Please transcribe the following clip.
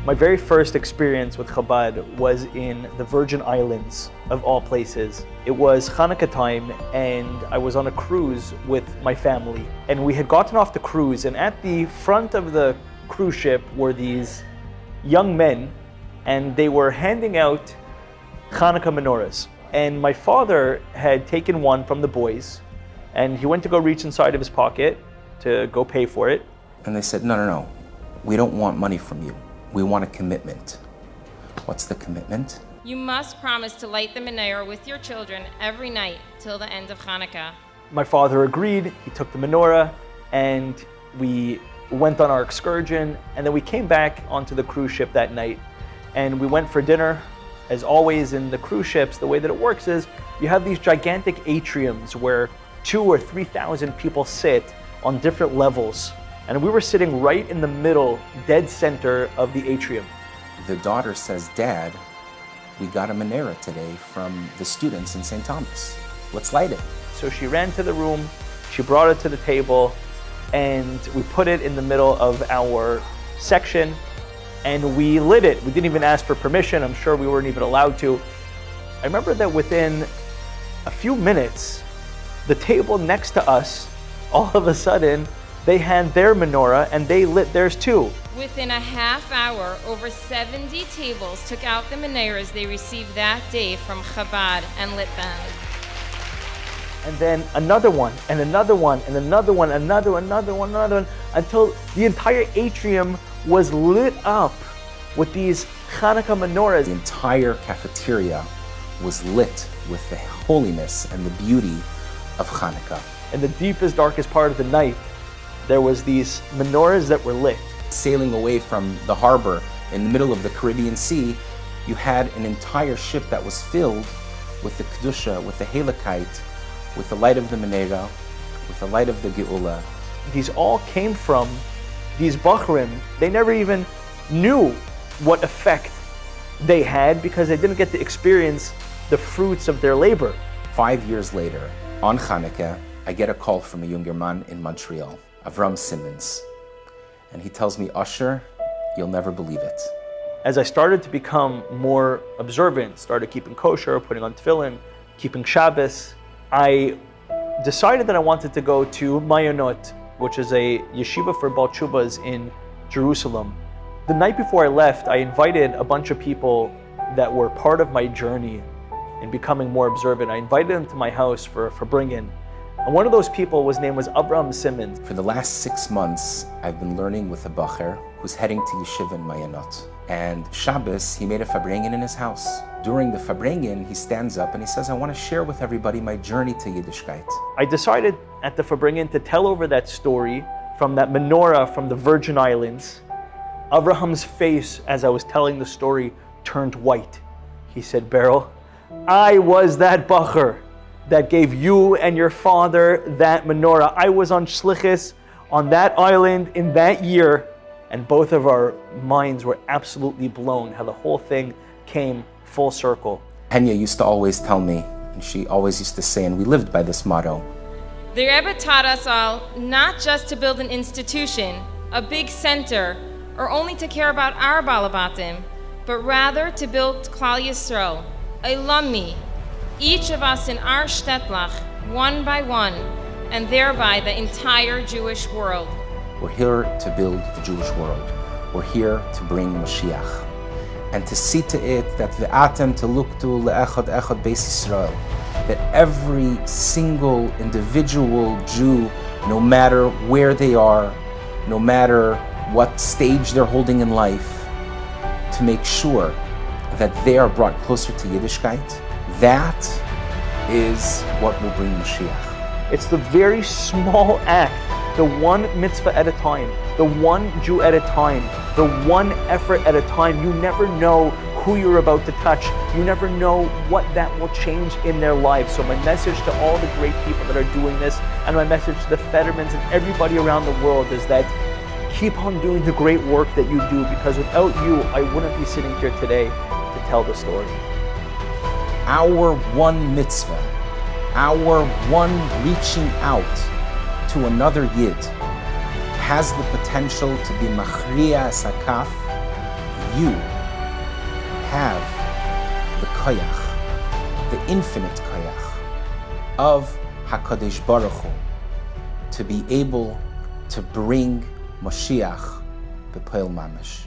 My very first experience with Chabad was in the Virgin Islands, of all places. It was Hanukkah time, and I was on a cruise with my family. And we had gotten off the cruise, and at the front of the cruise ship were these young men, and they were handing out Hanukkah menorahs. And my father had taken one from the boys, and he went to go reach inside of his pocket to go pay for it. And they said, no, we don't want money from you. We want a commitment. What's the commitment? You must promise to light the menorah with your children every night till the end of Hanukkah. My father agreed. He took the menorah, and we went on our excursion, and then we came back onto the cruise ship that night, and we went for dinner. As always in the cruise ships, the way that it works is you have these gigantic atriums where 2,000 or 3,000 people sit on different levels. And we were sitting right in the middle, dead center of the atrium. The daughter says, Dad, we got a menorah today from the students in St. Thomas. Let's light it. So she ran to the room, she brought it to the table, and we put it in the middle of our section, and we lit it. We didn't even ask for permission. I'm sure we weren't even allowed to. I remember that within a few minutes, the table next to us, all of a sudden, they had their menorah and they lit theirs too. Within a half hour, over 70 tables took out the menorahs they received that day from Chabad and lit them. And then another one, and another one, and another one, another one, until the entire atrium was lit up with these Hanukkah menorahs. The entire cafeteria was lit with the holiness and the beauty of Hanukkah. In the deepest, darkest part of the night, there was these menorahs that were lit. Sailing away from the harbor in the middle of the Caribbean Sea, you had an entire ship that was filled with the Kedusha, with the Halakite, with the light of the menorah, with the light of the Geula. These all came from these Bachrim. They never even knew what effect they had because they didn't get to experience the fruits of their labor. 5 years later, on Hanukkah, I get a call from a younger man in Montreal, Avram Simmons. And he tells me, Usher, you'll never believe it. As I started to become more observant, started keeping kosher, putting on tefillin, keeping Shabbos, I decided that I wanted to go to Mayonot, which is a yeshiva for Baal Teshuvas in Jerusalem. The night before I left, I invited a bunch of people that were part of my journey in becoming more observant. I invited them to my house for bring-in. And one of those people was Avram Simmons. For the last 6 months, I've been learning with a bacher who's heading to yeshiva in Mayonot. And Shabbos, he made a farbrengen in his house. During the farbrengen, he stands up and he says, I want to share with everybody my journey to Yiddishkeit. I decided at the farbrengen to tell over that story from that menorah from the Virgin Islands. Avraham's face, as I was telling the story, turned white. He said, Beryl, I was that bacher that gave you and your father that menorah. I was on shlichus on that island in that year, and both of our minds were absolutely blown how the whole thing came full circle. Henya used to always tell me, and she always used to say, and we lived by this motto, The Rebbe taught us all not just to build an institution, a big center, or only to care about our balabatim, but rather to build Klal Yisrael, a lummi, each of us in our shtetlach, one by one, and thereby the entire Jewish world. We're here to build the Jewish world. We're here to bring Mashiach. And to see to it that ve'atem teluktu le'echad echad beis Yisrael, that every single individual Jew, no matter where they are, no matter what stage they're holding in life, to make sure that they are brought closer to Yiddishkeit, that is what will bring Mashiach. It's the very small act, the one mitzvah at a time, the one Jew at a time, the one effort at a time. You never know who you're about to touch. You never know what that will change in their lives. So my message to all the great people that are doing this, and my message to the Fettermans and everybody around the world is that keep on doing the great work that you do, because without you, I wouldn't be sitting here today to tell the story. Our one mitzvah, our one reaching out to another Yid has the potential to be machriya sakaf you have the koyach, the infinite koyach of HaKadosh Baruch Hu to be able to bring Moshiach b'poel mamish.